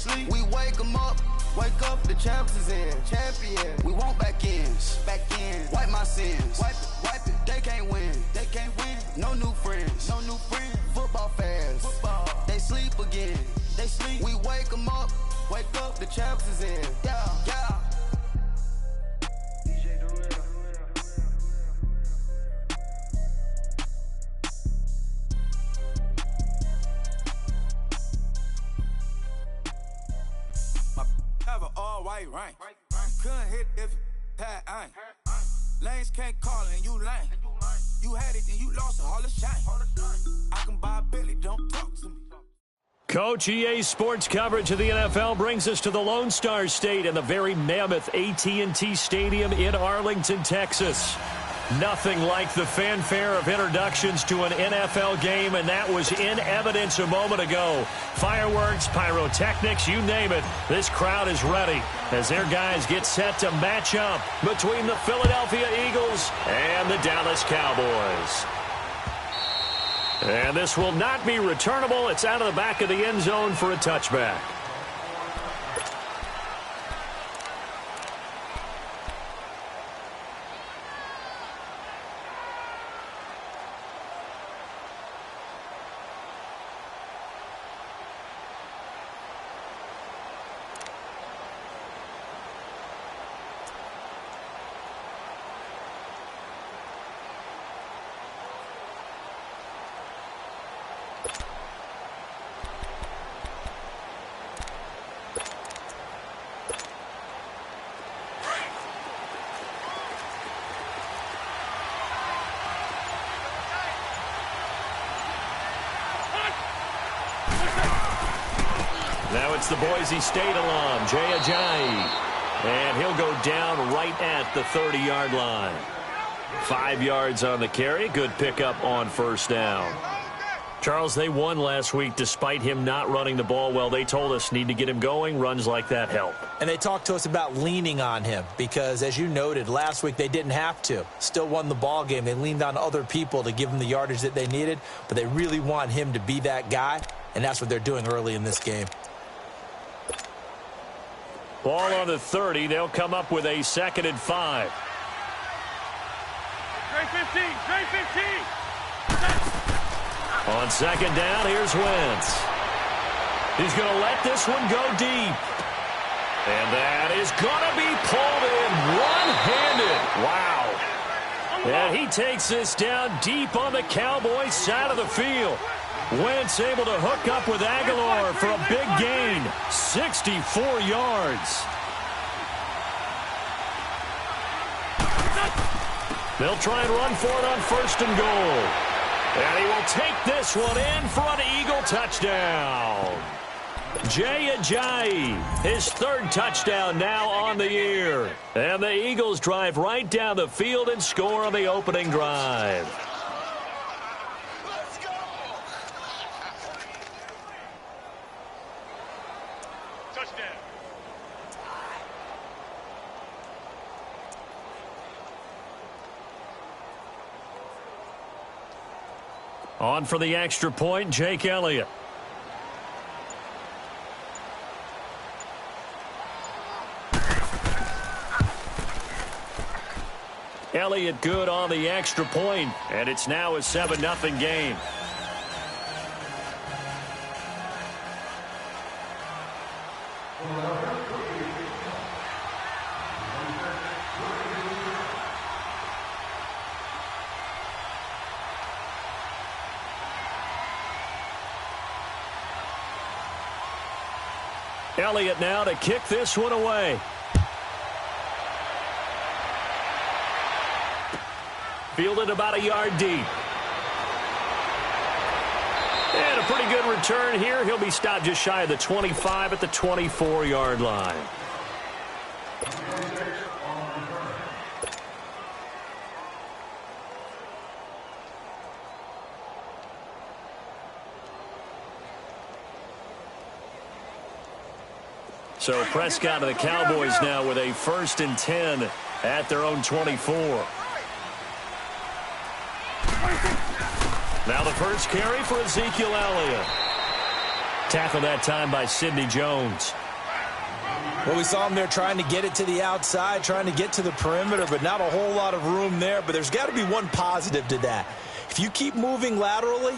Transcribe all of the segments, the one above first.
sleep, we wake them up. Wake up, the champs is in. Champion, we want back ends. Back in, wipe my sins. Wipe it, they can't win. They can't win. No new friends. No new friends. Football fans. Football. They sleep again. They sleep, we wake them up. Wake up, the champs is in. Yeah, yeah. All white rank. Couldn't hit if you had ain't. Lanes can't call and you lame. You had it and you lost a Hall of Shame. I can buy a Billy, don't talk to me. Coach, EA Sports coverage of the NFL brings us to the Lone Star State and the very mammoth AT&T Stadium in Arlington, Texas. Nothing like the fanfare of introductions to an NFL game, and that was in evidence a moment ago. Fireworks, pyrotechnics, you name it. This crowd is ready as their guys get set to match up between the Philadelphia Eagles and the Dallas Cowboys. And this will not be returnable. It's out of the back of the end zone for a touchback. Now it's the Boise State alum, Jay Ajayi. And he'll go down right at the 30-yard line. 5 yards on the carry. Good pickup on first down. Charles, they won last week despite him not running the ball well. They told us need to get him going. Runs like that help. And they talked to us about leaning on him because, as you noted, last week they didn't have to. Still won the ball game. They leaned on other people to give them the yardage that they needed, but they really want him to be that guy, and that's what they're doing early in this game. Ball on the 30. They'll come up with a 2nd and 5. Trey 15. On 2nd down, here's Wentz. He's going to let this one go deep. And that is going to be pulled in one-handed. Wow. And he takes this down deep on the Cowboys side of the field. Wentz able to hook up with Aguilar for a big gain. 64 yards. They'll try and run for it on 1st and goal. And he will take this one in for an Eagle touchdown. Jay Ajayi, his 3rd touchdown now on the year. And the Eagles drive right down the field and score on the opening drive. On for the extra point, Jake Elliott. Elliott good on the extra point, and it's now a 7-0 game. Elliott now to kick this one away. Fielded about a yard deep. And a pretty good return here. He'll be stopped just shy of the 25 at the 24-yard line. So Prescott of the Cowboys now with a 1st and 10 at their own 24. Now the first carry for Ezekiel Elliott. Tackle that time by Sidney Jones. Well, we saw him there trying to get it to the outside, trying to get to the perimeter, but not a whole lot of room there. But there's got to be one positive to that. If you keep moving laterally,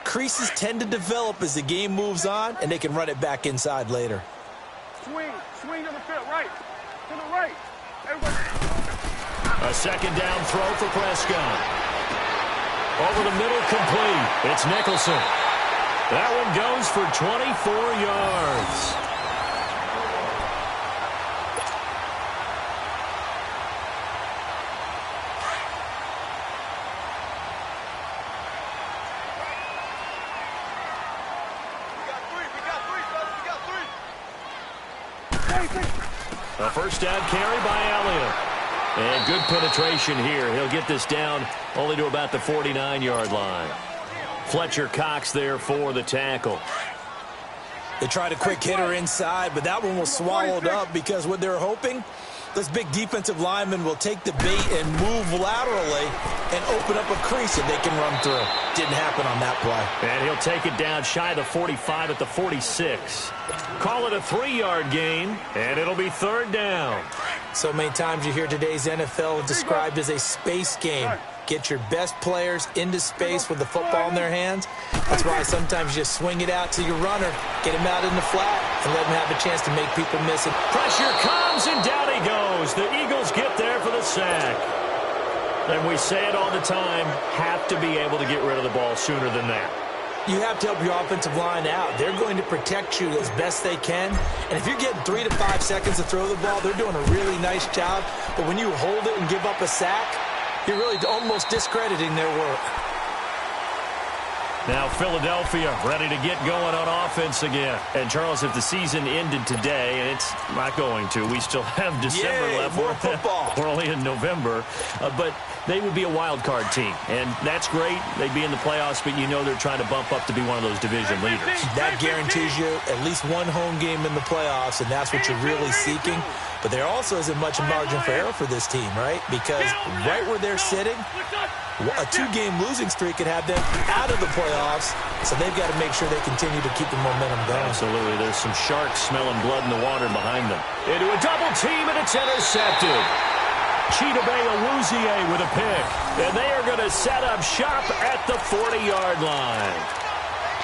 creases tend to develop as the game moves on, and they can run it back inside later. Swing to the field, right, to the right. Everybody. A second down throw for Prescott. Over the middle, complete. It's Nicholson. That one goes for 24 yards. A first down carry by Elliott. And good penetration here. He'll get this down only to about the 49-yard line. Fletcher Cox there for the tackle. They tried a quick hitter inside, but that one was swallowed up because what they're hoping, this big defensive lineman will take the bait and move laterally and open up a crease that they can run through. Didn't happen on that play. And he'll take it down shy of the 45 at the 46. Call it a 3-yard gain, and it'll be third down. So many times you hear today's NFL described as a space game. Get your best players into space with the football in their hands. That's why sometimes you just swing it out to your runner, get him out in the flat, and let him have a chance to make people miss it. Pressure comes, and down he goes. The Eagles get there for the sack. And we say it all the time, have to be able to get rid of the ball sooner than that. You have to help your offensive line out. They're going to protect you as best they can. And if you're getting 3 to 5 seconds to throw the ball, they're doing a really nice job. But when you hold it and give up a sack, you're really almost discrediting their work. Now Philadelphia ready to get going on offense again. And Charles, if the season ended today, and it's not going to, we still have December left. More football. We're only in November. But they would be a wild card team. And that's great. They'd be in the playoffs, but you know they're trying to bump up to be one of those division leaders. That guarantees you at least one home game in the playoffs, and that's what you're really seeking. But there also isn't much margin for error for this team, right? Because right where they're sitting, a 2-game losing streak could have them out of the playoffs, so they've got to make sure they continue to keep the momentum going. Absolutely. There's some sharks smelling blood in the water behind them. Into a double team, and it's intercepted. Chidobe Awuzie with a pick, and they are going to set up shop at the 40-yard line.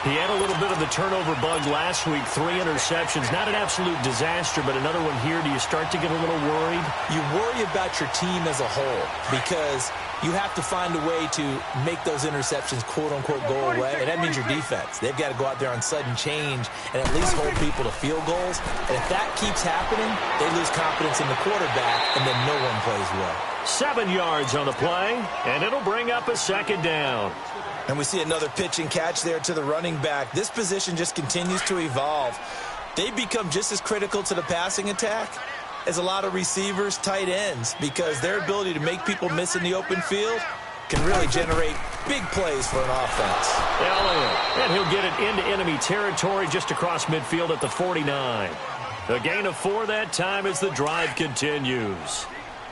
He had a little bit of the turnover bug last week, 3 interceptions. Not an absolute disaster, but another one here. Do you start to get a little worried? You worry about your team as a whole because you have to find a way to make those interceptions, quote-unquote, go away, and that means your defense. They've got to go out there on sudden change and at least hold people to field goals. And if that keeps happening, they lose confidence in the quarterback, and then no one plays well. 7 yards on the play, and it'll bring up a second down. And we see another pitch and catch there to the running back. This position just continues to evolve. They become just as critical to the passing attack as a lot of receivers, tight ends, because their ability to make people miss in the open field can really generate big plays for an offense. Elliott, and he'll get it into enemy territory just across midfield at the 49. A gain of 4 that time as the drive continues.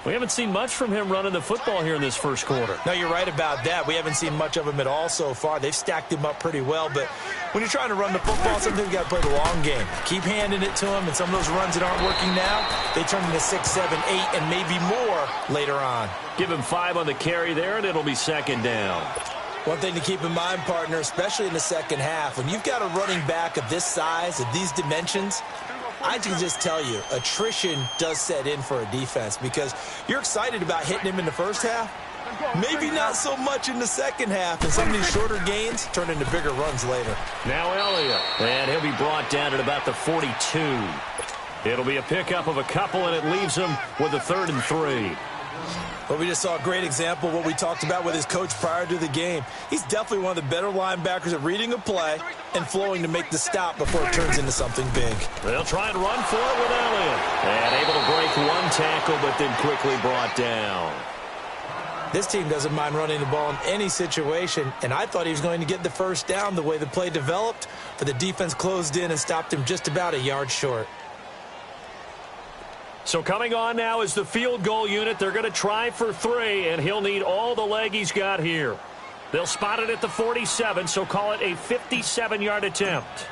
We haven't seen much from him running the football here in this first quarter. No, you're right about that. We haven't seen much of him at all so far. They've stacked him up pretty well, but when you're trying to run the football, sometimes you got to play the long game. Keep handing it to him, and some of those runs that aren't working now, they turn into 6, 7, 8, and maybe more later on. Give him 5 on the carry there, and it'll be second down. One thing to keep in mind, partner, especially in the second half, when you've got a running back of this size, of these dimensions, I can just tell you, attrition does set in for a defense because you're excited about hitting him in the first half. Maybe not so much in the second half, and some of these shorter gains turn into bigger runs later. Now Elliott, and he'll be brought down at about the 42. It'll be a pickup of a couple, and it leaves him with a 3rd and 3. Well, we just saw a great example of what we talked about with his coach prior to the game. He's definitely one of the better linebackers at reading a play and flowing to make the stop before it turns into something big. They'll try and run for it with Elliott. And able to break 1 tackle, but then quickly brought down. This team doesn't mind running the ball in any situation, and I thought he was going to get the first down the way the play developed, but the defense closed in and stopped him just about a yard short. So coming on now is the field goal unit. They're going to try for 3, and he'll need all the leg he's got here. They'll spot it at the 47, so call it a 57-yard attempt.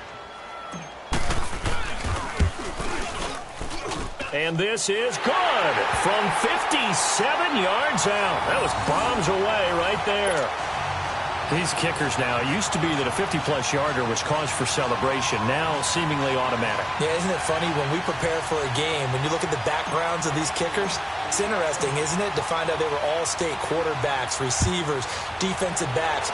And this is good from 57 yards out. That was bombs away right there. These kickers now, it used to be that a 50-plus yarder was cause for celebration. Now seemingly automatic. Yeah, isn't it funny when we prepare for a game, when you look at the backgrounds of these kickers, it's interesting, isn't it, to find out they were all-state quarterbacks, receivers, defensive backs,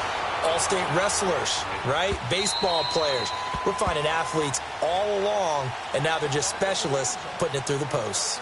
all-state wrestlers, right? Baseball players. We're finding athletes all along, and now they're just specialists putting it through the posts.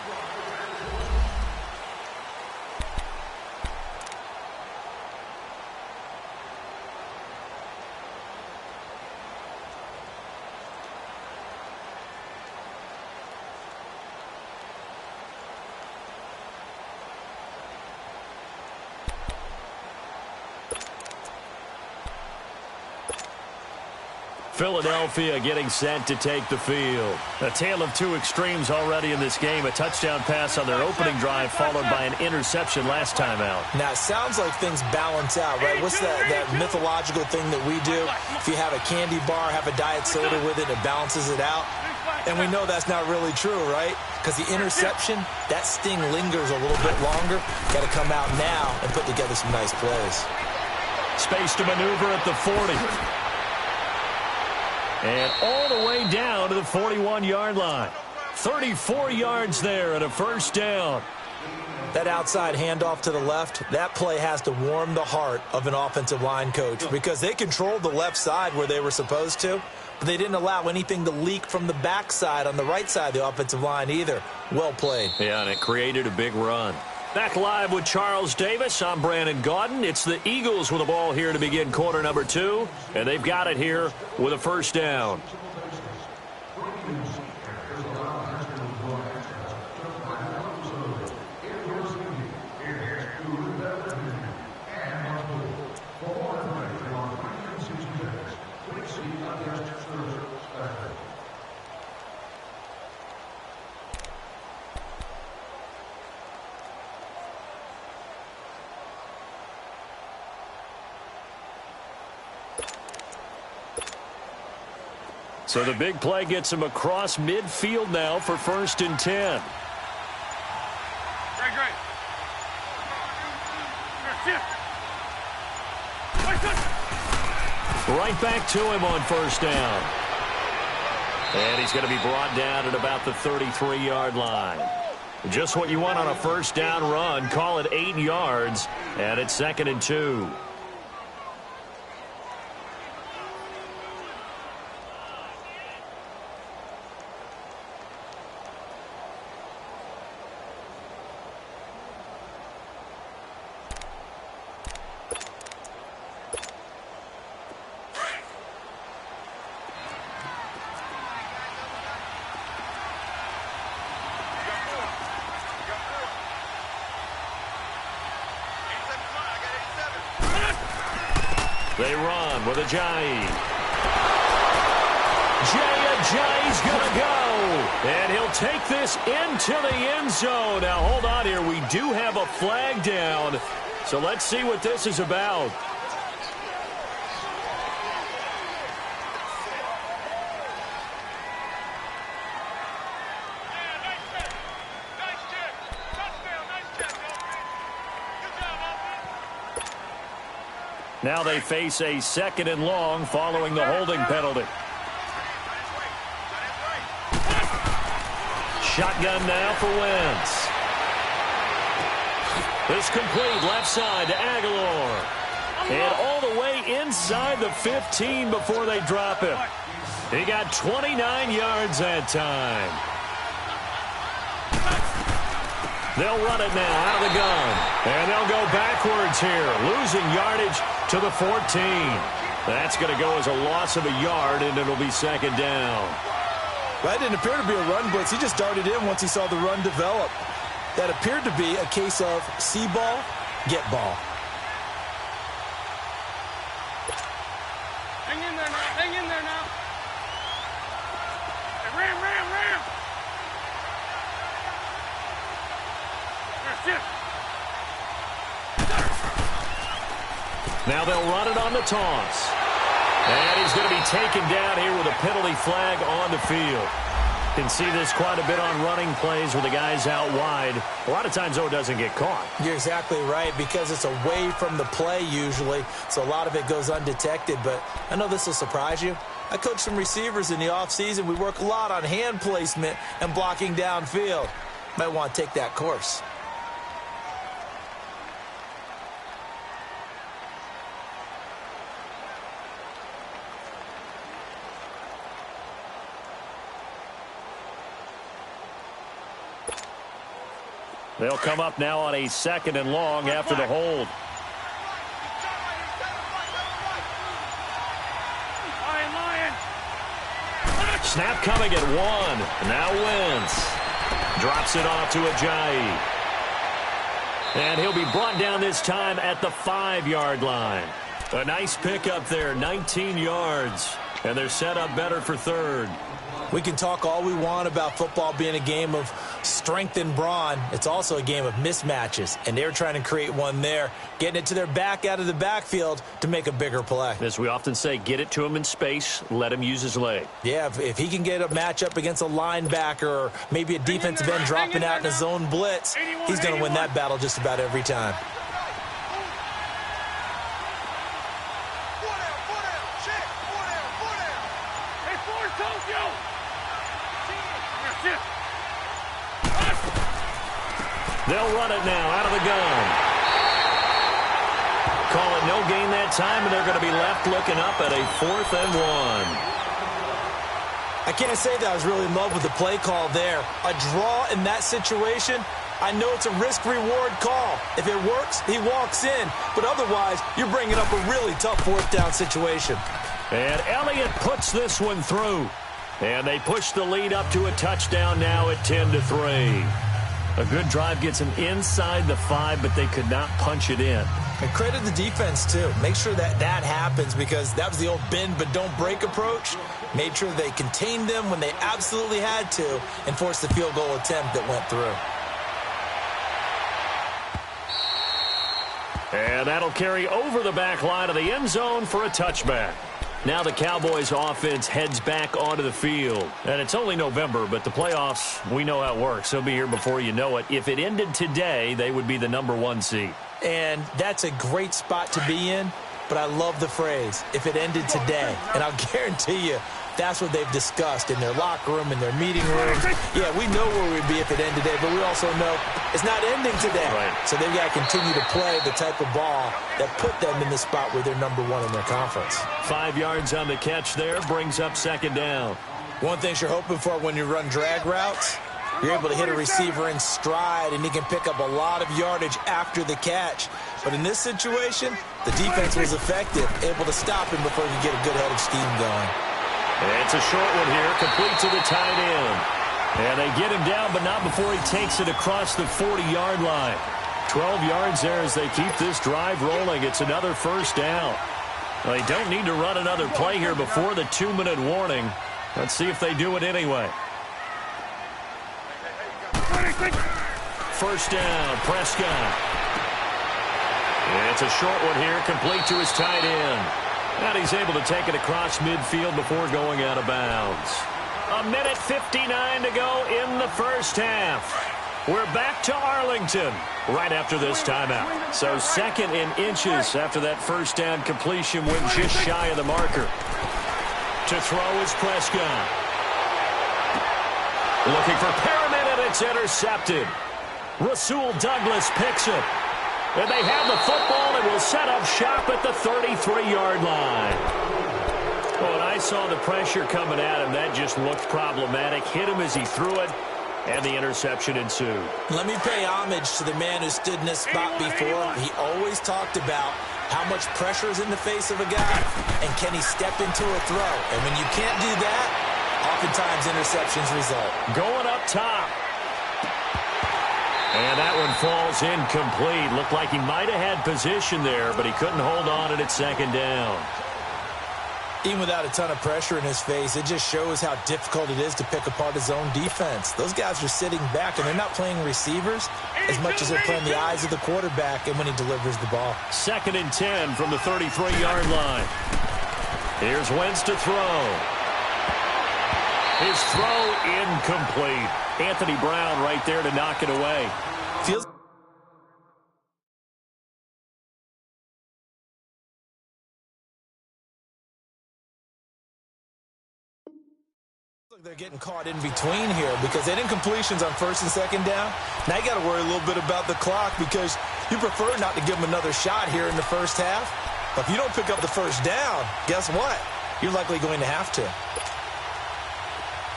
Philadelphia getting set to take the field. A tale of two extremes already in this game. A touchdown pass on their opening drive followed by an interception last time out. Now, it sounds like things balance out, right? What's that mythological thing that we do? If you have a candy bar, have a diet soda with it, it balances it out. And we know that's not really true, right? Because the interception, that sting lingers a little bit longer. Got to come out now and put together some nice plays. Space to maneuver at the 40. And all the way down to the 41-yard line. 34 yards there and a first down. That outside handoff to the left, that play has to warm the heart of an offensive line coach because they controlled the left side where they were supposed to, but they didn't allow anything to leak from the backside on the right side of the offensive line either. Well played. Yeah, and it created a big run. Back live with Charles Davis. I'm Brandon Gaudin. It's the Eagles with the ball here to begin quarter number 2, and they've got it here with a first down. So the big play gets him across midfield now for 1st and 10. Great. Right back to him on first down. And he's going to be brought down at about the 33-yard line. Just what you want on a first down run. Call it 8 yards, and it's 2nd and 2. They run with Ajayi. Ajayi's going to go. And he'll take this into the end zone. Now, hold on here. We do have a flag down. So let's see what this is about. Now they face a 2nd and long following the holding penalty. Shotgun now for Wentz. This complete left side to Aguilar. And all the way inside the 15 before they drop him. He got 29 yards that time. They'll run it now out of the gun. And they'll go backwards here, losing yardage to the 14. That's going to go as a loss of a yard, and it'll be 2nd down. That didn't appear to be a run blitz. He just darted in once he saw the run develop. That appeared to be a case of see ball, get ball. Hang in there now. Hang in there now. Hey, ram. Now they'll run it on the toss. And he's going to be taken down here with a penalty flag on the field. Can see this quite a bit on running plays where the guy's out wide. A lot of times, though, it doesn't get caught. You're exactly right, because it's away from the play usually, so a lot of it goes undetected. But I know this will surprise you. I coach some receivers in the offseason. We work a lot on hand placement and blocking downfield. Might want to take that course. They'll come up now on a 2nd and long after the hold. Snap coming at 1. Now Wentz drops it off to Ajayi. And he'll be brought down this time at the 5-yard line. A nice pickup there, 19 yards. And they're set up better for 3rd. We can talk all we want about football being a game of strength and brawn. It's also a game of mismatches, and they're trying to create one there, getting it to their back out of the backfield to make a bigger play. As we often say, get it to him in space, let him use his leg. Yeah, if he can get a matchup against a linebacker or maybe a defensive end dropping out in a zone blitz, he's going to win that battle just about every time. They'll run it now out of the gun. Call it no gain that time, and they're going to be left looking up at a 4th and 1. I can't say that I was really in love with the play call there. A draw in that situation, I know it's a risk-reward call. If it works, he walks in. But otherwise, you're bringing up a really tough 4th down situation. And Elliott puts this one through. And they push the lead up to a touchdown now at 10-3. A good drive gets them inside the 5, but they could not punch it in. And credit the defense, too. Make sure that happens, because that was the old bend but don't break approach. Made sure they contained them when they absolutely had to and forced the field goal attempt that went through. And that'll carry over the back line of the end zone for a touchback. Now the Cowboys offense heads back onto the field. And it's only November, but the playoffs, we know how it works. They'll be here before you know it. If it ended today, they would be the #1 seed. And that's a great spot to be in, but I love the phrase, if it ended today. And I'll guarantee you, that's what they've discussed in their locker room, in their meeting rooms. Yeah, we know where we'd be if it ended today, but we also know it's not ending today. Right. So they've got to continue to play the type of ball that put them in the spot where they're #1 in their conference. 5 yards on the catch there, brings up 2nd down. One thing you're hoping for when you run drag routes, you're able to hit a receiver in stride, and he can pick up a lot of yardage after the catch. But in this situation, the defense was effective, able to stop him before he could get a good head of steam going. It's a short one here, complete to the tight end. And they get him down, but not before he takes it across the 40-yard line. 12 yards there as they keep this drive rolling. It's another 1st down. Well, they don't need to run another play here before the 2-minute warning. Let's see if they do it anyway. 1st down, Prescott. It's a short one here, complete to his tight end. And he's able to take it across midfield before going out of bounds. 1:59 to go in the 1st half. We're back to Arlington right after this timeout. So 2nd and inches after that 1st down completion, went just shy of the marker. To throw is Prescott. Looking for Perriman, and it's intercepted. Rasul Douglas picks it. And they have the football and will set up shop at the 33-yard line. Oh, and I saw the pressure coming at him. That just looked problematic. Hit him as he threw it, and the interception ensued. Let me pay homage to the man who stood in this spot before. He always talked about how much pressure is in the face of a guy, and can he step into a throw. And when you can't do that, oftentimes interceptions result. Going up top. And that one falls incomplete. Looked like he might have had position there, but he couldn't hold on and it's 2nd down. Even without a ton of pressure in his face, it just shows how difficult it is to pick apart his own defense. Those guys are sitting back, and they're not playing receivers as much as they're playing the eyes of the quarterback and when he delivers the ball. 2nd and 10 from the 33-yard line. Here's Wentz to throw. His throw incomplete. Anthony Brown right there to knock it away. Feels like they're getting caught in between here because they didn't completions on first and second down. Now you got to worry a little bit about the clock because you prefer not to give them another shot here in the first half. But if you don't pick up the first down, guess what? You're likely going to have to.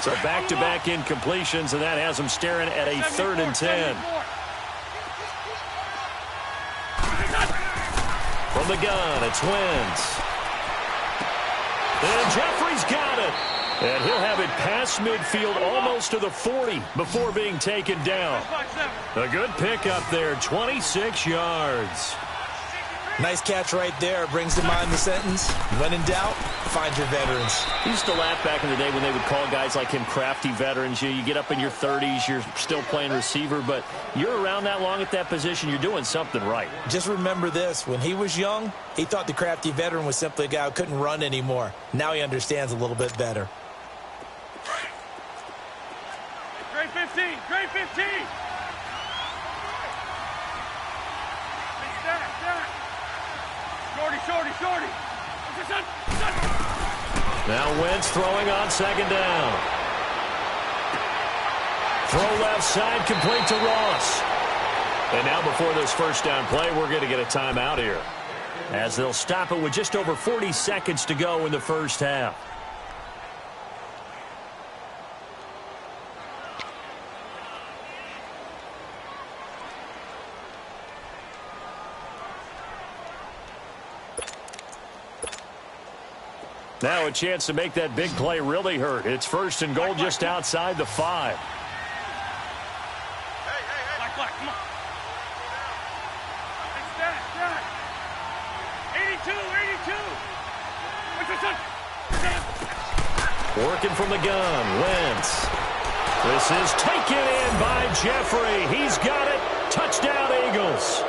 So back-to-back incompletions, and that has them staring at a 3rd and 10. From the gun, it's Wentz. And Jeffrey's got it. And he'll have it past midfield almost to the 40 before being taken down. A good pickup there, 26 yards. Nice catch right there. Brings to mind the sentence, when in doubt, find your veterans. I used to laugh back in the day when they would call guys like him crafty veterans. You get up in your 30s, you're still playing receiver, but you're around that long at that position, you're doing something right. Just remember this. When he was young, he thought the crafty veteran was simply a guy who couldn't run anymore. Now he understands a little bit better. Grade 15, grade 15. Shorty. Now Wentz throwing on 2nd down. Throw left side, complete to Ross. And now before this first down play, we're going to get a timeout here, as they'll stop it with just over 40 seconds to go in the first half. Now a chance to make that big play really hurt. It's 1st and goal just outside the 5. Black, come on. Stack. 82. What's your son? Working from the gun, Wentz. This is taken in by Jeffrey. He's got it. Touchdown, Eagles.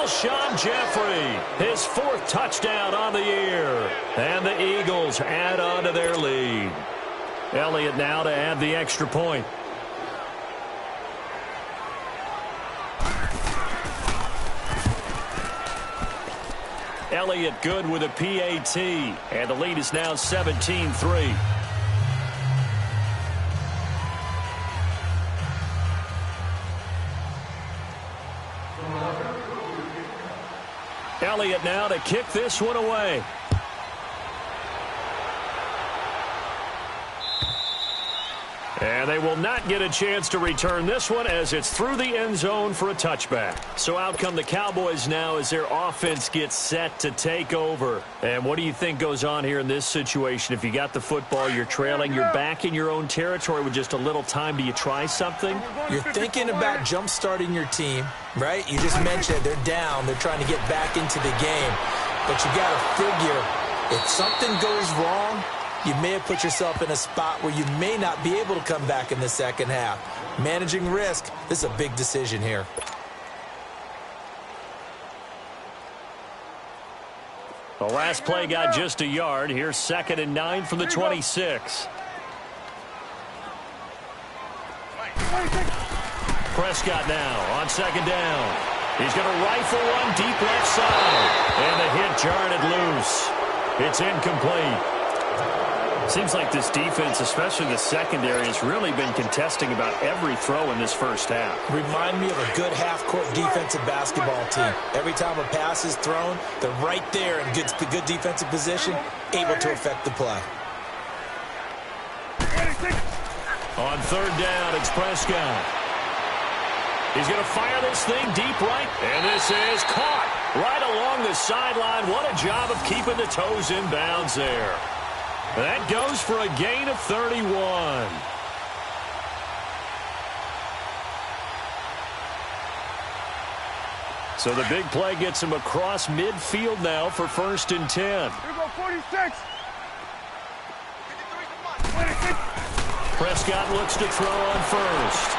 Alshon Jeffrey, his 4th touchdown on the year. And the Eagles add on to their lead. Elliott now to add the extra point. Elliott good with a PAT. And the lead is now 17-3. Elliott now to kick this one away. And they will not get a chance to return this one as it's through the end zone for a touchback. So out come the Cowboys now as their offense gets set to take over. And what do you think goes on here in this situation? If you got the football, you're trailing, you're back in your own territory with just a little time. Do you try something? You're thinking about jump-starting your team, right? You just mentioned they're down. They're trying to get back into the game. But you got to figure if something goes wrong, you may have put yourself in a spot where you may not be able to come back in the second half. Managing risk, this is a big decision here. The last play got just a yard. Here's 2nd and 9 from the 26. Prescott now on 2nd down. He's going to rifle one deep left side. And the hit jarred it loose. It's incomplete. Seems like this defense, especially the secondary, has really been contesting about every throw in this first half. Remind me of a good half-court defensive basketball team. Every time a pass is thrown, they're right there in good defensive position, able to affect the play. On 3rd down, it's Prescott. He's going to fire this thing deep right, and this is caught right along the sideline. What a job of keeping the toes in bounds there. That goes for a gain of 31. So the big play gets him across midfield now for 1st and 10. Here we go, 46. Prescott looks to throw on 1st.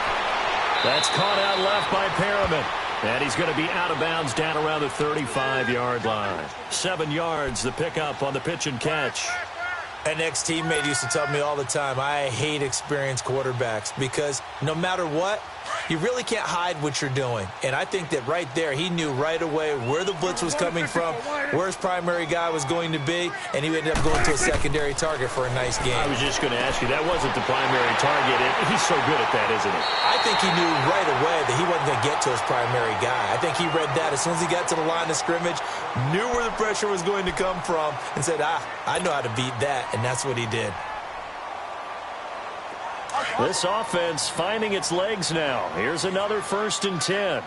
That's caught out left by Perriman. And he's going to be out of bounds down around the 35-yard line. 7 yards, the pickup on the pitch and catch. An ex-teammate used to tell me all the time, I hate experienced quarterbacks because no matter what, you really can't hide what you're doing. And I think that right there, he knew right away where the blitz was coming from, where his primary guy was going to be, and he ended up going to a secondary target for a nice game. I was just going to ask you, that wasn't the primary target. He's so good at that, isn't he? I think he knew right away that he wasn't going to get to his primary guy. I think he read that as soon as he got to the line of scrimmage, knew where the pressure was going to come from, and said, I know how to beat that, and that's what he did. This offense finding its legs now. Here's another 1st and 10.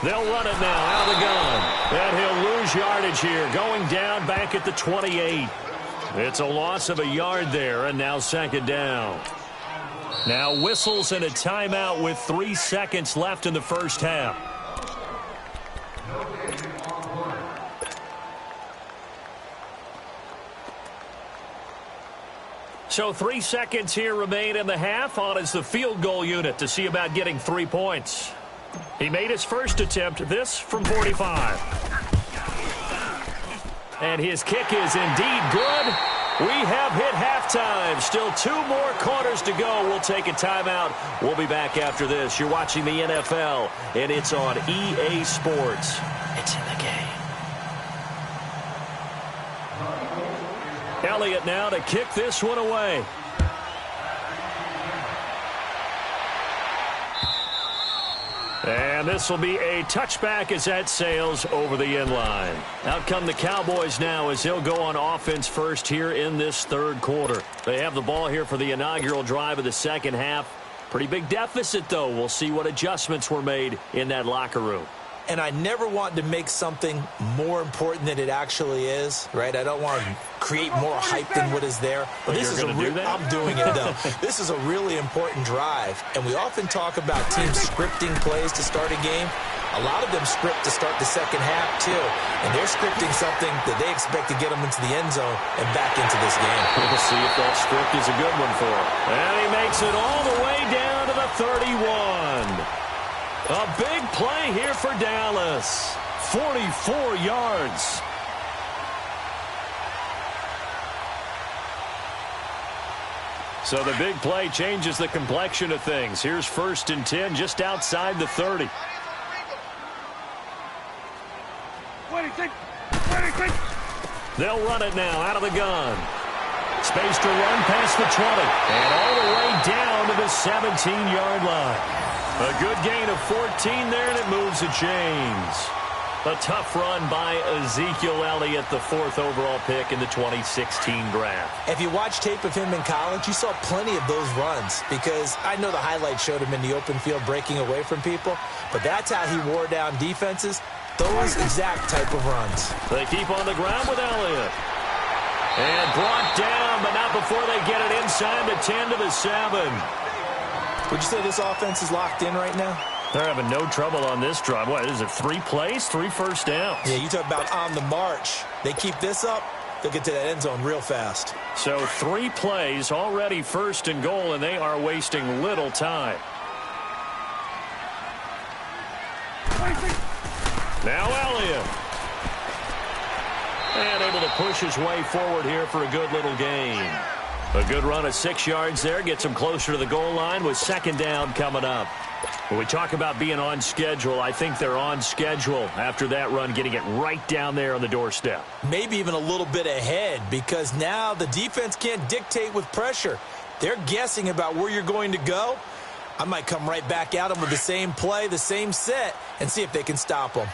They'll run it now out of the gun. And he'll lose yardage here, going down back at the 28. It's a loss of a yard there, and now 2nd down. Now whistles and a timeout with 3 seconds left in the first half. So 3 seconds here remain in the half. On is the field goal unit to see about getting 3 points. He made his first attempt, this from 45. And his kick is indeed good. We have hit halftime. Still 2 more quarters to go. We'll take a timeout. We'll be back after this. You're watching the NFL, and it's on EA Sports. It's in the game. Elliott now to kick this one away. And this will be a touchback as that sails over the end line. Out come the Cowboys now as they'll go on offense first here in this 3rd quarter. They have the ball here for the inaugural drive of the 2nd half. Pretty big deficit, though. We'll see what adjustments were made in that locker room. And I never want to make something more important than it actually is, right? I don't want to create more hype than what is there. But this is I'm doing it, though. This is a really important drive. And we often talk about teams scripting plays to start a game. A lot of them script to start the 2nd half, too. And they're scripting something that they expect to get them into the end zone and back into this game. We'll see if that script is a good one for him. And he makes it all the way down to the 31. A big play here for Dallas. 44 yards. So the big play changes the complexion of things. Here's 1st and 10 just outside the 30. They'll run it now out of the gun. Space to run past the 20. And all the way down to the 17-yard line. A good gain of 14 there, and it moves the chains. A tough run by Ezekiel Elliott, the 4th overall pick in the 2016 draft. If you watch tape of him in college, you saw plenty of those runs because I know the highlights showed him in the open field breaking away from people, but that's how he wore down defenses, those exact type of runs. They keep on the ground with Elliott. And brought down, but not before they get it inside the 10 to the 7. Would you say this offense is locked in right now? They're having no trouble on this drive. What is it, 3 plays, 3 first downs? Yeah, you talk about on the march. They keep this up, they'll get to that end zone real fast. So 3 plays, already 1st and goal, and they are wasting little time. Now Elliott. And able to push his way forward here for a good little gain. A good run of 6 yards there. Gets him closer to the goal line with 2nd down coming up. When we talk about being on schedule, I think they're on schedule after that run, getting it right down there on the doorstep. Maybe even a little bit ahead because now the defense can't dictate with pressure. They're guessing about where you're going to go. I might come right back at them with the same play, the same set, and see if they can stop them.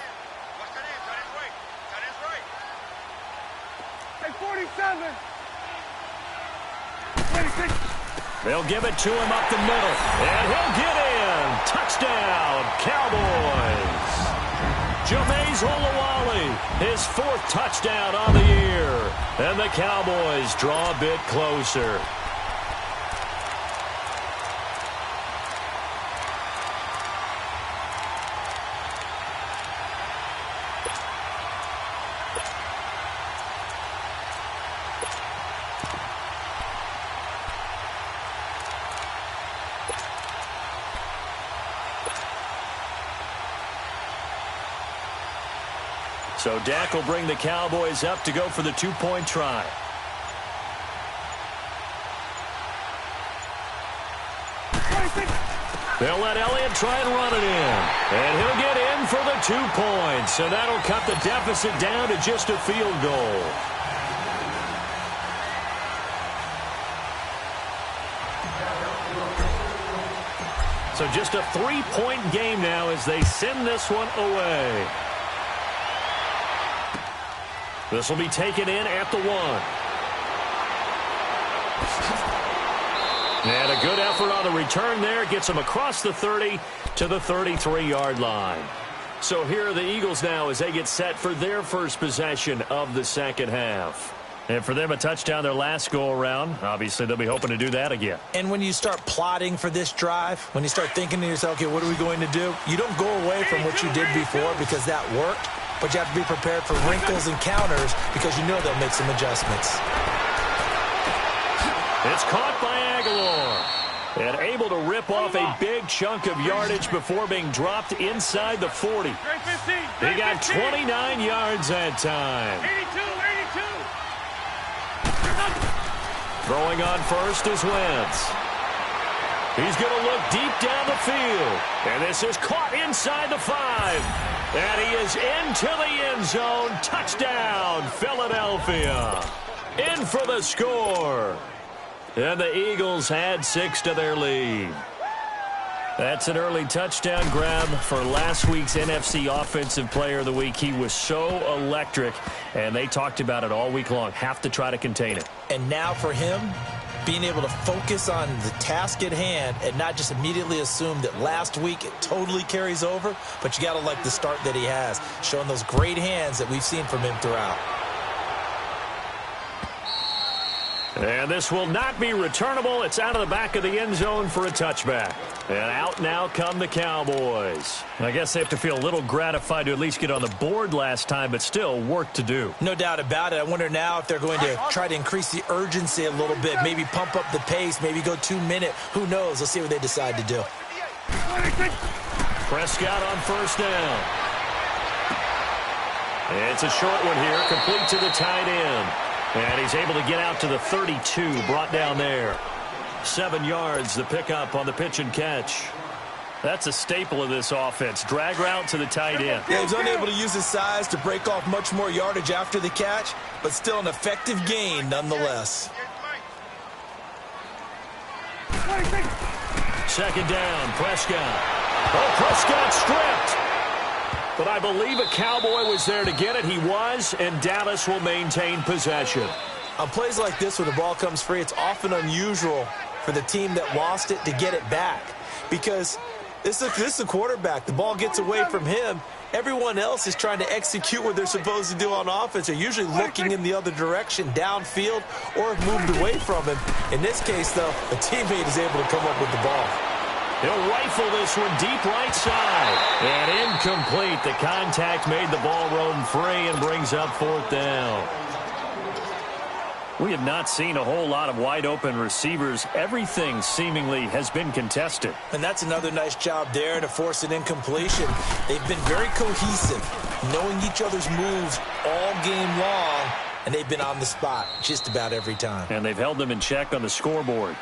Hey, 47. They'll give it to him up the middle, and he'll get in. Touchdown, Cowboys. Jameis Olawale, his 4th touchdown on the year. And the Cowboys draw a bit closer. So Dak will bring the Cowboys up to go for the two-point try. They'll let Elliott try and run it in. And he'll get in for the 2 points. So that'll cut the deficit down to just a field goal. So just a 3-point game now as they send this one away. This will be taken in at the 1. And a good effort on the return there. Gets them across the 30 to the 33-yard line. So here are the Eagles now as they get set for their first possession of the second half. And for them, a touchdown their last go-around. Obviously, they'll be hoping to do that again. And when you start plotting for this drive, when you start thinking to yourself, okay, what are we going to do? You don't go away from what you did before because that worked, but you have to be prepared for wrinkles and counters because you know they'll make some adjustments. It's caught by Aguilar. And able to rip off a big chunk of yardage before being dropped inside the 40. He got 29 yards that time. 82. Throwing on first is Wentz. He's going to look deep down the field. And this is caught inside the 5. And he is into the end zone. Touchdown, Philadelphia. In for the score. And the Eagles add 6 to their lead. That's an early touchdown grab for last week's NFC Offensive Player of the Week. He was so electric, and they talked about it all week long. Have to try to contain it. And now for him, being able to focus on the task at hand and not just immediately assume that last week it totally carries over, but you got to like the start that he has, showing those great hands that we've seen from him throughout. And this will not be returnable. It's out of the back of the end zone for a touchback. And out now come the Cowboys. I guess they have to feel a little gratified to at least get on the board last time, but still work to do. No doubt about it. I wonder now if they're going to try to increase the urgency a little bit, maybe pump up the pace, maybe go 2-minute. Who knows? Let's see what they decide to do. Prescott on first down. It's a short one here, complete to the tight end. And he's able to get out to the 32, brought down there. 7 yards, the pickup on the pitch and catch. That's a staple of this offense. Drag route to the tight end. Yeah, he's unable to use his size to break off much more yardage after the catch, but still an effective gain nonetheless. Second down, Prescott. Oh, Prescott stripped. But I believe a Cowboy was there to get it. He was, and Dallas will maintain possession. On plays like this where the ball comes free, it's often unusual for the team that lost it to get it back. Because this is a quarterback. The ball gets away from him. Everyone else is trying to execute what they're supposed to do on offense. They're usually looking in the other direction, downfield, or have moved away from him. In this case, though, a teammate is able to come up with the ball. He'll rifle this one deep right side. And incomplete. The contact made the ball roam free and brings up fourth down. We have not seen a whole lot of wide-open receivers. Everything seemingly has been contested. And that's another nice job there to force an incompletion. They've been very cohesive, knowing each other's moves all game long, and they've been on the spot just about every time. And they've held them in check on the scoreboard.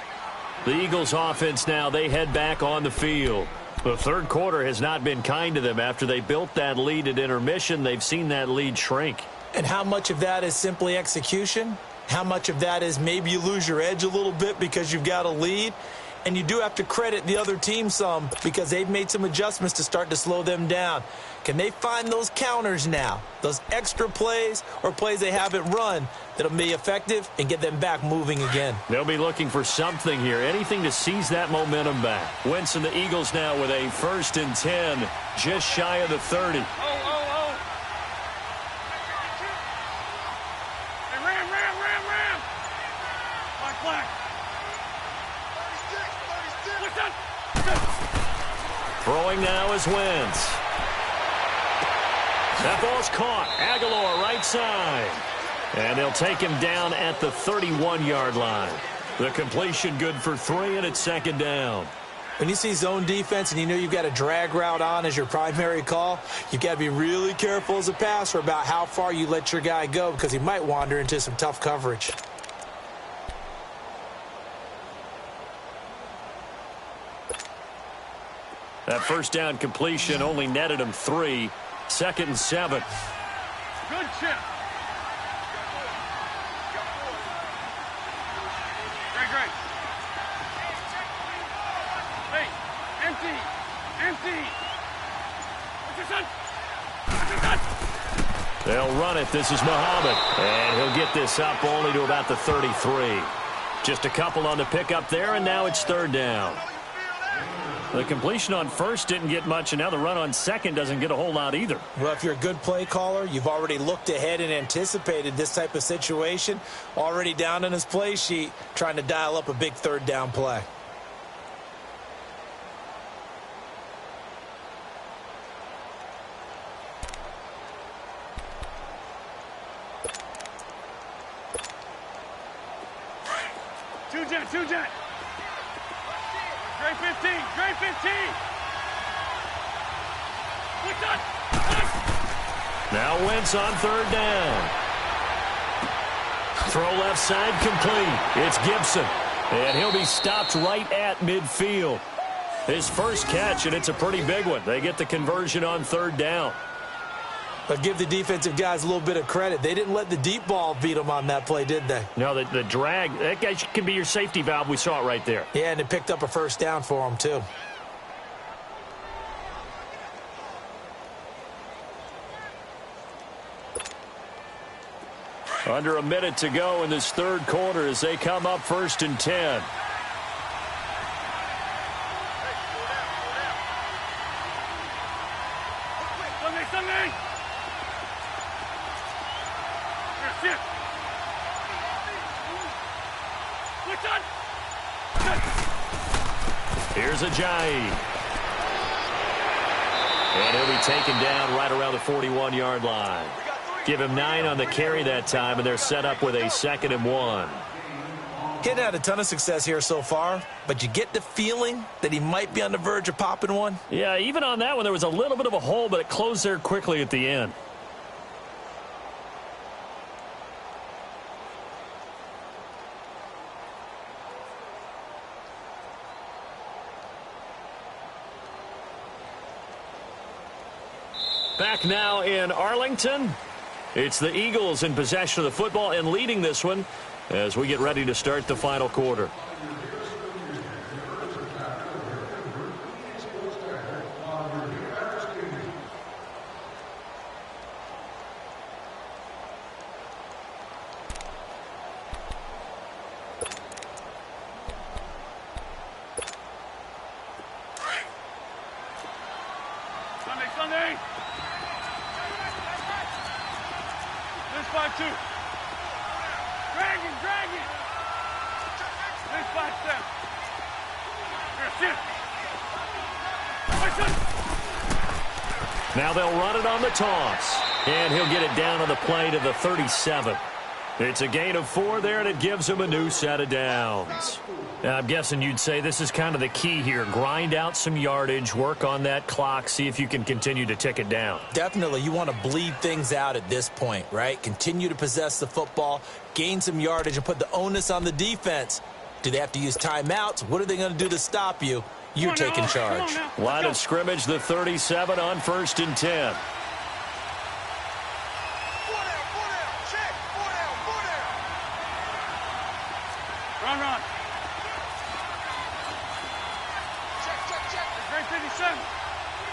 The Eagles offense now, they head back on the field. The third quarter has not been kind to them. After they built that lead at intermission, they've seen that lead shrink. And how much of that is simply execution? How much of that is maybe you lose your edge a little bit because you've got a lead? And you do have to credit the other team some because they've made some adjustments to start to slow them down. Can they find those counters now, those extra plays or plays they haven't run that'll be effective and get them back moving again? They'll be looking for something here, anything to seize that momentum back. Wentz and the Eagles now with a 1st and 10, just shy of the 30. Hey, ram. Black. Throwing now is Wentz. That ball's caught. Aguilar right side. And they'll take him down at the 31-yard line. The completion good for 3, and it's second down. When you see zone defense and you know you've got a drag route on as your primary call, you've got to be really careful as a passer about how far you let your guy go because he might wander into some tough coverage. That first down completion only netted him 3. 2nd and 7. Good chip. Great. Hey, empty. What's your son? They'll run it. This is Muhammad. And he'll get this up only to about the 33. Just a couple on the pickup there, and now it's 3rd down. The completion on first didn't get much, and now the run on second doesn't get a whole lot either. Well, if you're a good play caller, you've already looked ahead and anticipated this type of situation. Already down in his play sheet, trying to dial up a big 3rd down play. Two jet. Great 15. What's up? Now Wentz on 3rd down. Throw left side complete. It's Gibson. And he'll be stopped right at midfield. His first catch, and it's a pretty big one. They get the conversion on 3rd down. But give the defensive guys a little bit of credit. They didn't let the deep ball beat them on that play, did they? No, the drag, that guy can be your safety valve. We saw it right there. Yeah, and it picked up a first down for them, too. Under a minute to go in this 3rd quarter as they come up 1st and 10. Here's Ajayi. And he'll be taken down right around the 41-yard line. Give him 9 on the carry that time, and they're set up with a 2nd and 1. He hadn't had a ton of success here so far, but you get the feeling that he might be on the verge of popping one. Yeah, even on that one, there was a little bit of a hole, but it closed there quickly at the end. Back now in Arlington. It's the Eagles in possession of the football and leading this one as we get ready to start the final quarter. Sunday. This 5-2. Drag it. This 5-7. Now they'll run it on the toss. And he'll get it down on the play to the 37. It's a gain of 4 there, and it gives him a new set of downs. Now, I'm guessing you'd say this is kind of the key here. Grind out some yardage, work on that clock, see if you can continue to tick it down. Definitely. You want to bleed things out at this point, right? Continue to possess the football, gain some yardage, and put the onus on the defense. Do they have to use timeouts? What are they going to do to stop you? You're taking charge. Line of scrimmage, the 37 on 1st and 10. Run. Check. Great 57.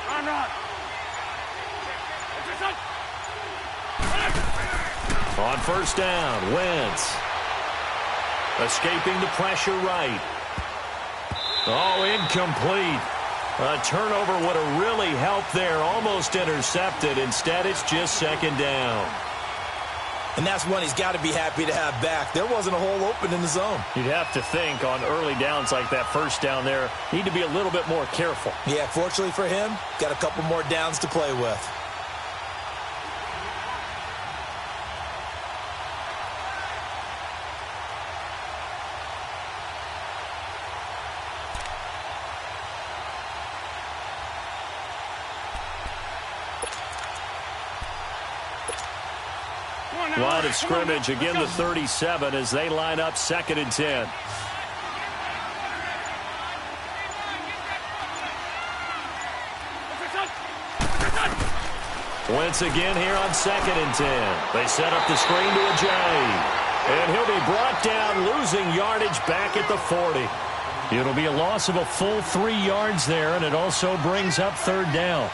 Run. On 1st down, Wentz. Escaping the pressure right. Oh, incomplete. A turnover would have really helped there. Almost intercepted. Instead, it's just 2nd down. And that's one he's got to be happy to have back. There wasn't a hole open in the zone. You'd have to think on early downs like that 1st down there, need to be a little bit more careful. Yeah, fortunately for him, got a couple more downs to play with. Line of scrimmage, again the 37 as they line up 2nd and 10. Wentz again here on 2nd and 10. They set up the screen to Ajayi. And he'll be brought down, losing yardage back at the 40. It'll be a loss of a full 3 yards there, and it also brings up 3rd down.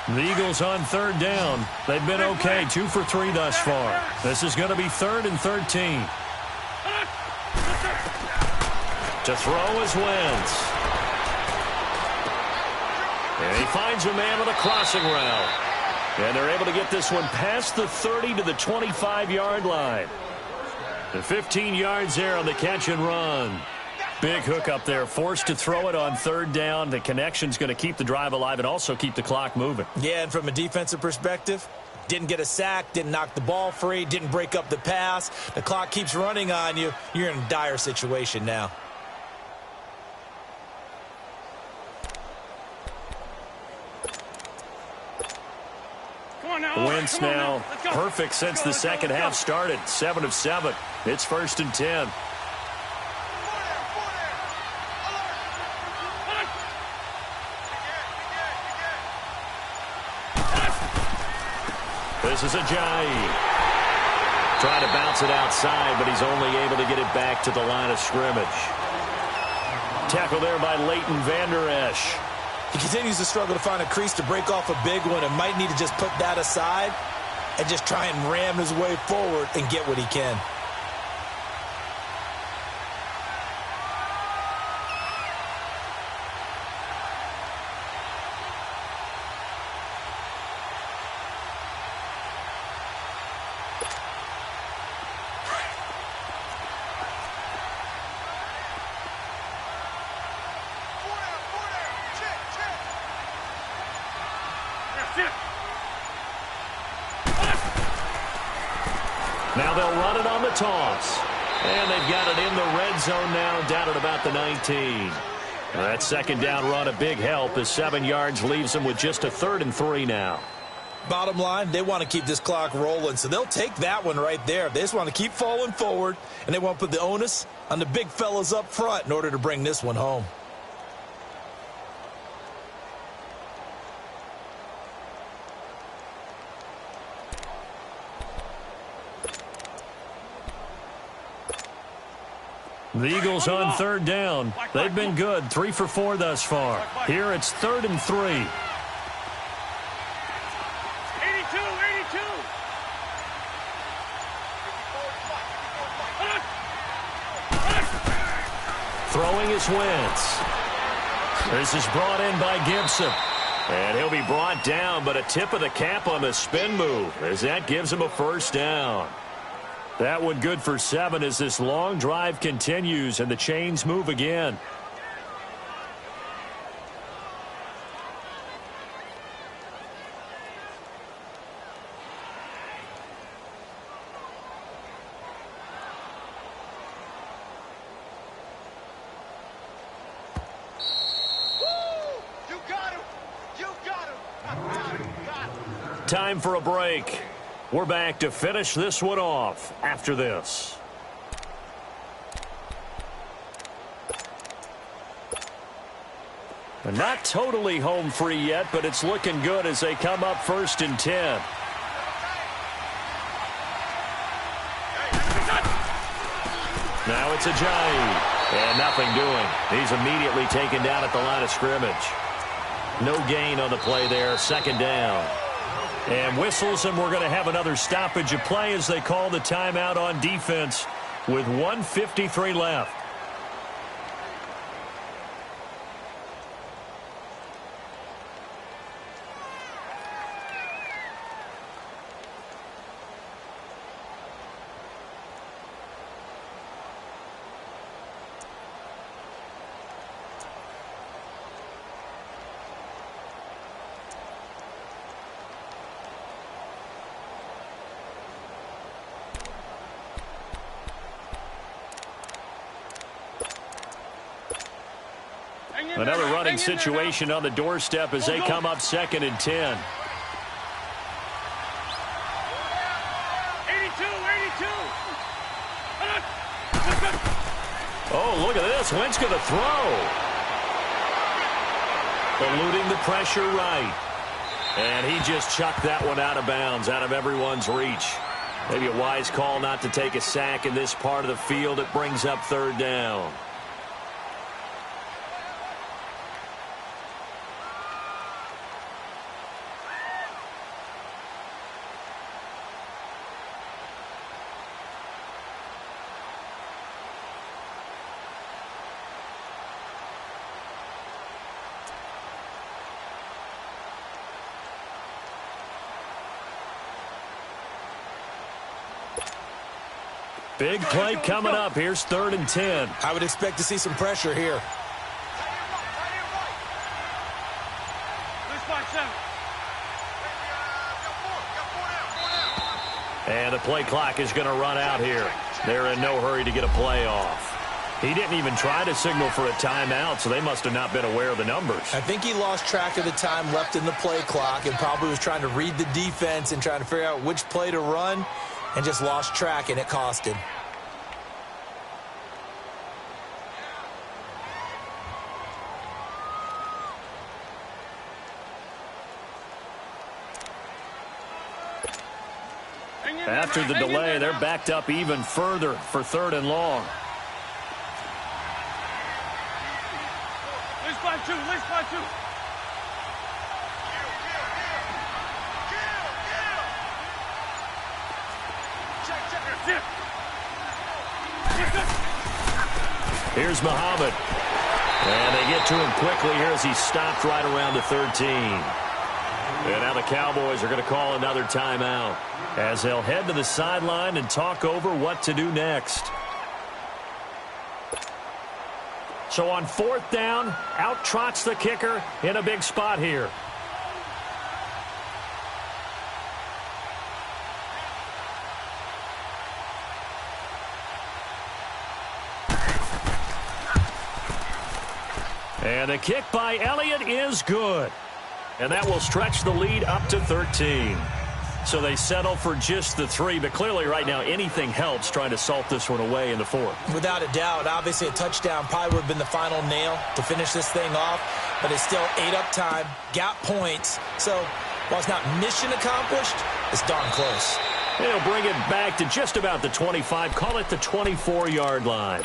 The Eagles on 3rd down. They've been okay, 2 for 3 thus far. This is going to be 3rd and 13. To throw is Wentz. And he finds a man on a crossing route. And they're able to get this one past the 30 to the 25-yard line. The 15 yards there on the catch and run. Big hook up there, forced to throw it on 3rd down. The connection's going to keep the drive alive and also keep the clock moving. Yeah, and from a defensive perspective, didn't get a sack, didn't knock the ball free, didn't break up the pass. The clock keeps running on you. You're in a dire situation now. Wentz now perfect since the second half started. 7 of 7. It's 1st and 10. This is Ajayi. Trying to bounce it outside, but he's only able to get it back to the line of scrimmage. Tackle there by Leighton Vander Esch. He continues to struggle to find a crease to break off a big one and might need to just put that aside and just try and ram his way forward and get what he can. Now they'll run it on the toss. And they've got it in the red zone now, down at about the 19. That 2nd down run, a big help as 7 yards leaves them with just a 3rd and 3 now. Bottom line, they want to keep this clock rolling, so they'll take that one right there. They just want to keep falling forward, and they want to put the onus on the big fellas up front in order to bring this one home. The Eagles on 3rd down. They've been good, 3 for 4 thus far. Here it's 3rd and 3. 82. Throwing is Wentz. This is brought in by Gibson. And he'll be brought down, but a tip of the cap on the spin move as that gives him a 1st down. That one good for 7 as this long drive continues and the chains move again. Time for a break. We're back to finish this one off after this. Not totally home free yet, but it's looking good as they come up 1st and 10. Now it's Ajayi. And nothing doing. He's immediately taken down at the line of scrimmage. No gain on the play there. 2nd down. And whistles, and we're going to have another stoppage of play as they call the timeout on defense with 1:53 left. Another running situation on the doorstep as they come up 2nd and 10. 82. Oh, look at this. Wentz going to throw. Eluding the pressure right. And he just chucked that one out of bounds, out of everyone's reach. Maybe a wise call not to take a sack in this part of the field. It brings up 3rd down. Big play coming up. Here's 3rd and 10. I would expect to see some pressure here. And the play clock is going to run out here. They're in no hurry to get a play off. He didn't even try to signal for a timeout, so they must have not been aware of the numbers. I think he lost track of the time left in the play clock and probably was trying to read the defense and trying to figure out which play to run and just lost track, and it cost him. After the delay, they're backed up even further for 3rd and long. Let's by two. Here's Muhammad. And they get to him quickly here as he stopped right around the 13. And now the Cowboys are going to call another timeout as they'll head to the sideline and talk over what to do next. So on 4th down, out trots the kicker in a big spot here. And the kick by Elliott is good. And that will stretch the lead up to 13. So they settle for just the 3, but clearly right now anything helps trying to salt this one away in the 4th. Without a doubt, obviously a touchdown probably would have been the final nail to finish this thing off, but it's still 8 up time, got points. So while it's not mission accomplished, it's darn close. They'll bring it back to just about the 25, call it the 24-yard line.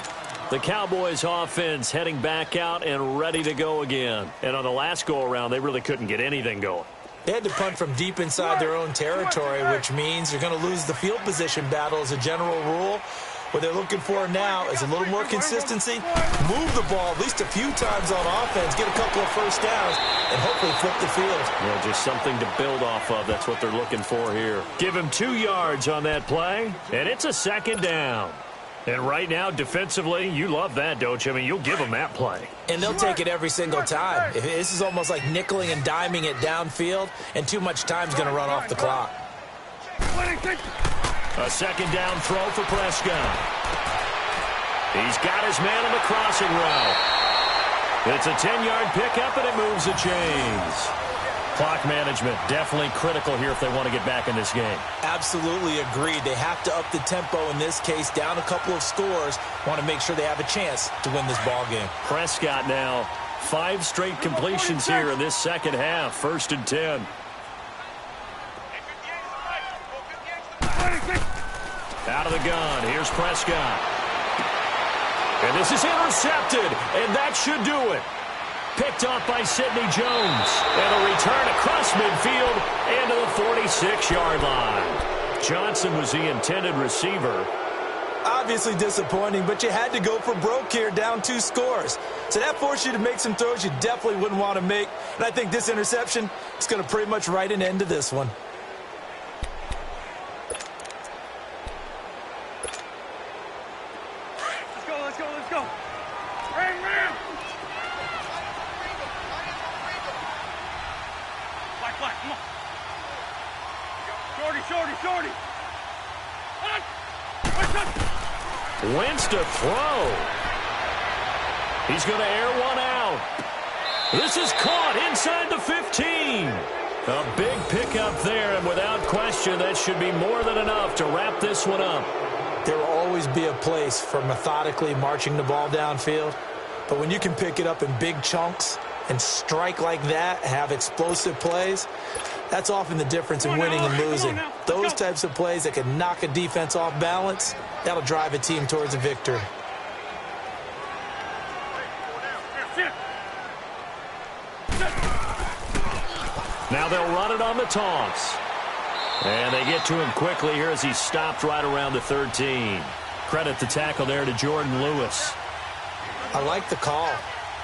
The Cowboys offense heading back out and ready to go again. And on the last go-around, they really couldn't get anything going. They had to punt from deep inside their own territory, which means you're going to lose the field position battle as a general rule. What they're looking for now is a little more consistency, move the ball at least a few times on offense, get a couple of first downs, and hopefully flip the field. Yeah, just something to build off of. That's what they're looking for here. Give him 2 yards on that play, and it's a 2nd down. And right now, defensively, you love that, don't you? I mean, you'll give them that play. And they'll take it every single time. This is almost like nickeling and diming it downfield, and too much time's going to run off the clock. A 2nd down throw for Prescott. He's got his man on the crossing route. It's a 10-yard pickup, and it moves the chains. Clock management definitely critical here if they want to get back in this game. Absolutely agreed. They have to up the tempo in this case, down a couple of scores. Want to make sure they have a chance to win this ball game. Prescott now 5 straight completions here in this second half. 1st and 10. Out of the gun. Here's Prescott. And this is intercepted, and that should do it. Picked off by Sidney Jones. And a return across midfield and to the 46-yard line. Johnson was the intended receiver. Obviously disappointing, but you had to go for broke here, down 2 scores. So that forced you to make some throws you definitely wouldn't want to make. And I think this interception is going to pretty much write an end to this one. Let's go. Ram. Black, come on. Shorty. Wentz to throw. He's going to air one out. This is caught inside the 15. A big pickup there, and without question, that should be more than enough to wrap this one up. There will always be a place for methodically marching the ball downfield, but when you can pick it up in big chunks and strike like that, have explosive plays, that's often the difference in winning and losing. Those types of plays that can knock a defense off balance, that'll drive a team towards a victory. Now they'll run it on the toss. And they get to him quickly here as he's stopped right around the 13. Credit the tackle there to Jordan Lewis. I like the call.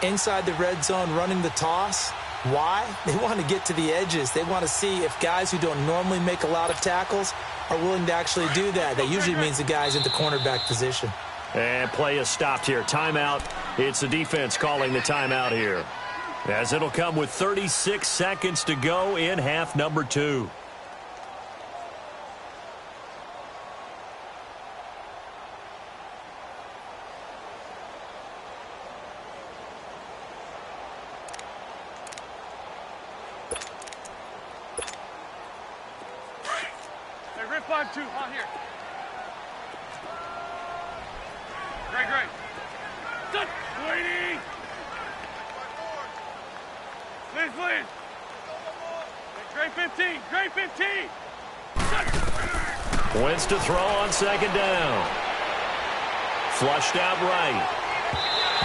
Inside the red zone running the toss. Why? They want to get to the edges. They want to see if guys who don't normally make a lot of tackles are willing to actually do that. That usually means the guy's in the cornerback position. And play is stopped here. Timeout. It's the defense calling the timeout here, as it'll come with 36 seconds to go in half number 2. Hey, rip 5-2 on here. Great. Good. Waiting. Liz. Great 15. Great 15. Wentz to throw on second down. Flushed out right.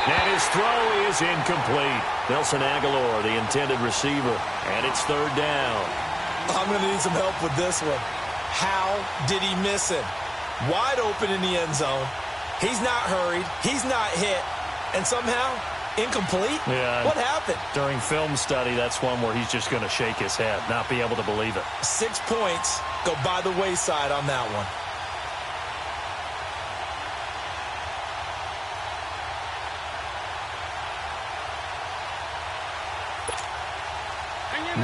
And his throw is incomplete. Nelson Aguilar, the intended receiver. And it's third down. I'm going to need some help with this one. How did he miss him? Wide open in the end zone. He's not hurried. He's not hit. And somehow, incomplete? Yeah. What happened? During film study, that's one where he's just going to shake his head, not be able to believe it. 6 points go by the wayside on that one.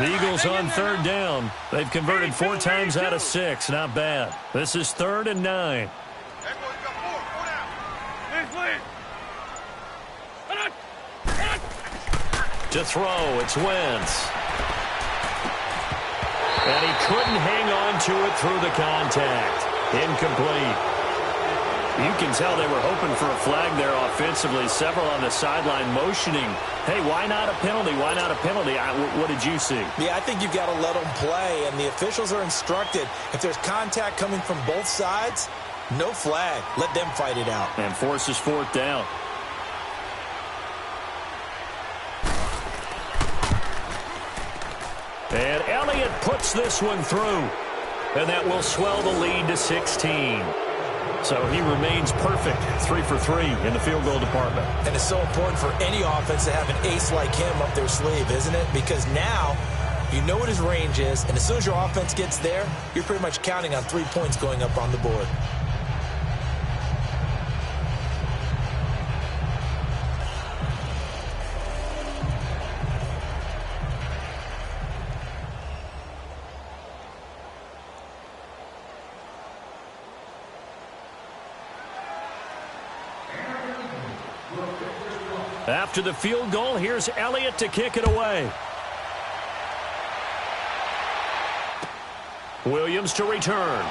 The Eagles on third down. They've converted 4 times out of 6. Not bad. This is 3rd and 9. To throw, it's Wentz. And he couldn't hang on to it through the contact. Incomplete. You can tell they were hoping for a flag there offensively. Several on the sideline motioning. Hey, why not a penalty? Why not a penalty? What did you see? Yeah, I think you've got to let them play, and the officials are instructed. If there's contact coming from both sides, no flag. Let them fight it out. And forces 4th down. And Elliott puts this one through. And that will swell the lead to 16. So he remains perfect, 3 for 3 in the field goal department. And it's so important for any offense to have an ace like him up their sleeve, isn't it? Because now you know what his range is, and as soon as your offense gets there, you're pretty much counting on 3 points going up on the board. After the field goal, here's Elliott to kick it away. Williams to return.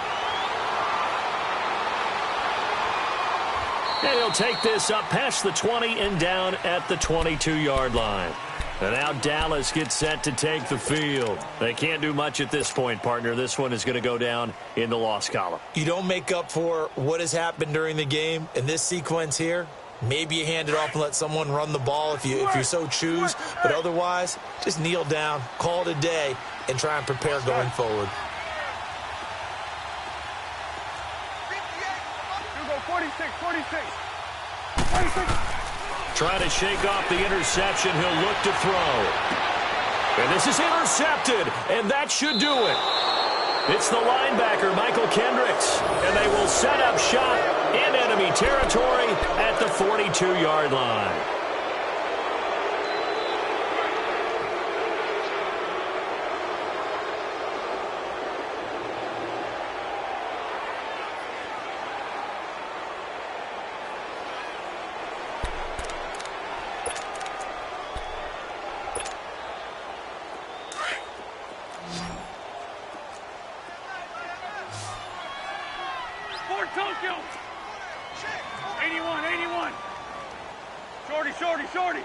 And he'll take this up past the 20 and down at the 22-yard line. And now Dallas gets set to take the field. They can't do much at this point, partner. This one is going to go down in the loss column. You don't make up for what has happened during the game in this sequence here. Maybe you hand it off and let someone run the ball if you so choose. But otherwise, just kneel down, call it a day, and try and prepare going forward. You go 46. Trying to shake off the interception. He'll look to throw. And this is intercepted, and that should do it. It's the linebacker, Michael Kendricks, and they will set up shop in enemy territory at the 42-yard line. Tokyo. 81, 81. Shorty, shorty, shorty.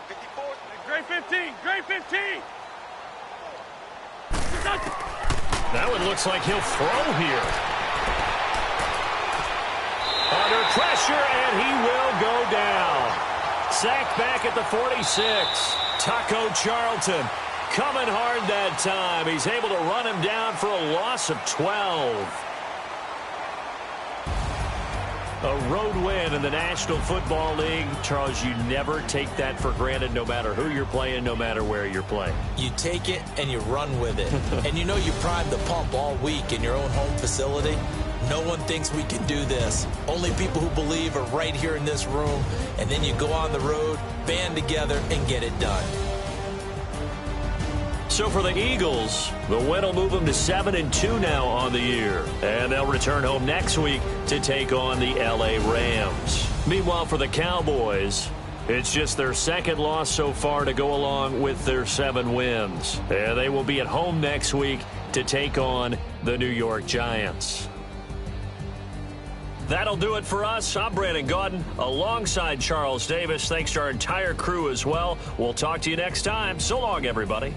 54. Gray 15, gray 15. That one looks like he'll throw here. Under pressure, and he will go down. Sacked back at the 46. Taco Charlton coming hard that time. He's able to run him down for a loss of 12. A road win in the National Football League. Charles, you never take that for granted, no matter who you're playing, no matter where you're playing. You take it and you run with it. And you know you primed the pump all week in your own home facility. No one thinks we can do this. Only people who believe are right here in this room. And then you go on the road, band together, and get it done. So for the Eagles, the win will move them to 7-2 now on the year. And they'll return home next week to take on the LA Rams. Meanwhile, for the Cowboys, it's just their second loss so far to go along with their 7 wins. And they will be at home next week to take on the New York Giants. That'll do it for us. I'm Brandon Gaudin alongside Charles Davis. Thanks to our entire crew as well. We'll talk to you next time. So long, everybody.